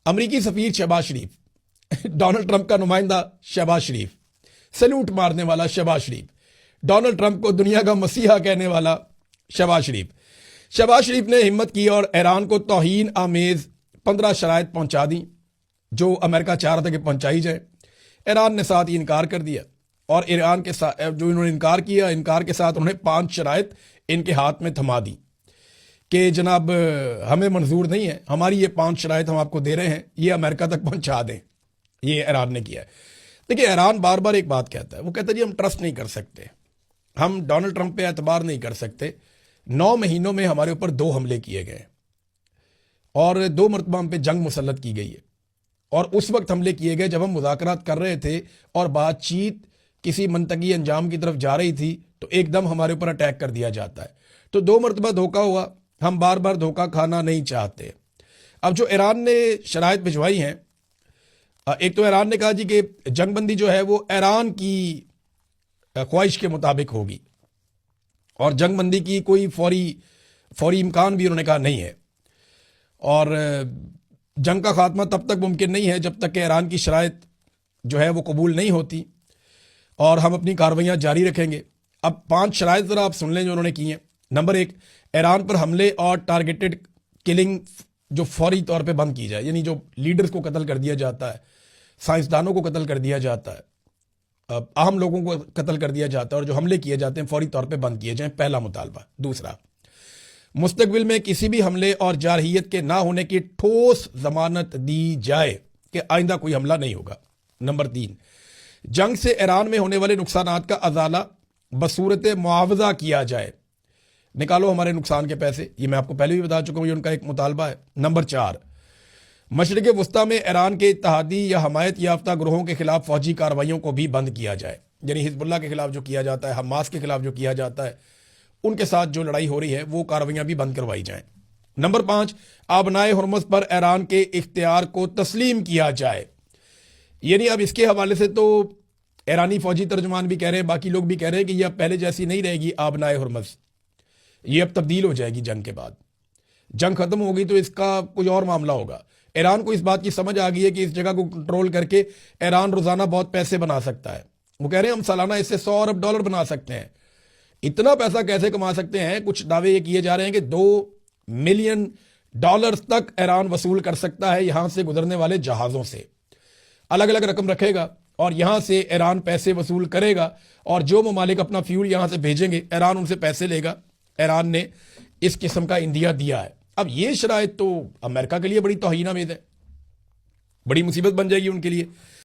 امریکی سفیر شہباز شریف، Donald Trump کا نمائندہ شہباز شریف، سیلوٹ مارنے والا شہباز شریف، ڈونلڈ ٹرمپ کو دنیا کا مسیحا کہنے والا شہباز شریف نے ہمت کی اور ایران کو توہین آمیز 15 شرائط پہنچا دیں جو امریکہ چاہ رہا تھا کہ پہنچائی جائے۔ ایران نے ساتھ ہی انکار کر دیا، اور ایران کے ساتھ جو انہوں نے انکار کیا، انکار کے ساتھ انہوں نے 5 شرائط ان کے ہاتھ میں تھما دی کہ جناب ہمیں منظور نہیں ہے، ہماری یہ 5 شرائط ہم آپ کو دے رہے ہیں، یہ امریکہ تک پہنچا دیں۔ یہ ایران نے کیا ہے۔ دیکھیے ایران بار بار ایک بات کہتا ہے، وہ کہتا ہے جی ہم ٹرسٹ نہیں کر سکتے، ہم ڈونلڈ ٹرمپ پہ اعتبار نہیں کر سکتے۔ 9 مہینوں میں ہمارے اوپر 2 حملے کیے گئے اور 2 مرتبہ ہم پہ جنگ مسلط کی گئی ہے، اور اس وقت حملے کیے گئے جب ہم مذاکرات کر رہے تھے اور بات چیت کسی منطقی انجام کی طرف جا رہی تھی تو ایک دم ہمارے اوپر اٹیک کر دیا جاتا ہے۔ تو 2 مرتبہ دھوکہ ہوا، ہم بار بار دھوکہ کھانا نہیں چاہتے۔ اب جو ایران نے شرائط بھجوائی ہیں، ایک تو ایران نے کہا جی کہ جنگ بندی جو ہے وہ ایران کی خواہش کے مطابق ہوگی، اور جنگ بندی کی کوئی فوری امکان بھی انہوں نے کہا نہیں ہے، اور جنگ کا خاتمہ تب تک ممکن نہیں ہے جب تک کہ ایران کی شرائط جو ہے وہ قبول نہیں ہوتی، اور ہم اپنی کارروائیاں جاری رکھیں گے۔ اب 5 شرائط ذرا آپ سن لیں جو انہوں نے کی ہیں۔ نمبر 1، ایران پر حملے اور ٹارگیٹڈ کلنگ جو فوری طور پہ بند کی جائے، یعنی جو لیڈرز کو قتل کر دیا جاتا ہے، سائنسدانوں کو قتل کر دیا جاتا ہے، اہم لوگوں کو قتل کر دیا جاتا ہے، اور جو حملے کیے جاتے ہیں فوری طور پہ بند کیے جائیں، پہلا مطالبہ۔ دوسرا، مستقبل میں کسی بھی حملے اور جارحیت کے نہ ہونے کی ٹھوس ضمانت دی جائے کہ آئندہ کوئی حملہ نہیں ہوگا۔ نمبر 3، جنگ سے ایران میں ہونے والے نقصانات کا ازالہ بصورت معاوضہ کیا جائے، نکالو ہمارے نقصان کے پیسے، یہ میں آپ کو پہلے بھی بتا چکا ہوں، یہ ان کا ایک مطالبہ ہے۔ نمبر 4، مشرق وسطیٰ میں ایران کے اتحادی یا حمایت یافتہ گروہوں کے خلاف فوجی کارروائیوں کو بھی بند کیا جائے، یعنی حزب اللہ کے خلاف جو کیا جاتا ہے، حماس کے خلاف جو کیا جاتا ہے، ان کے ساتھ جو لڑائی ہو رہی ہے وہ کارروائیاں بھی بند کروائی جائیں۔ نمبر 5، آبنائے ہرمز پر ایران کے اختیار کو تسلیم کیا جائے، یعنی اب اس کے حوالے سے تو ایرانی فوجی ترجمان بھی کہہ رہے ہیں، باقی لوگ بھی کہہ رہے ہیں کہ یہ اب پہلے جیسی نہیں رہے گی آبنائے ہرمز، یہ اب تبدیل ہو جائے گی جنگ کے بعد۔ جنگ ختم ہوگی تو اس کا کچھ اور معاملہ ہوگا۔ ایران کو اس بات کی سمجھ آ گئی ہے کہ اس جگہ کو کنٹرول کر کے ایران روزانہ بہت پیسے بنا سکتا ہے۔ وہ کہہ رہے ہیں ہم سالانہ اس سے $100 ارب بنا سکتے ہیں۔ اتنا پیسہ کیسے کما سکتے ہیں؟ کچھ دعوے یہ کیے جا رہے ہیں کہ $2 ملین تک ایران وصول کر سکتا ہے یہاں سے گزرنے والے جہازوں سے۔ الگ الگ رقم رکھے گا اور یہاں سے ایران پیسے وصول کرے گا، اور جو ممالک اپنا فیول یہاں سے بھیجیں گے ایران ان سے پیسے لے گا۔ ایران نے اس قسم کا اندیا دیا ہے۔ اب یہ شرائط تو امریکہ کے لیے بڑی توہین آمیز ہے، بڑی مصیبت بن جائے گی ان کے لیے۔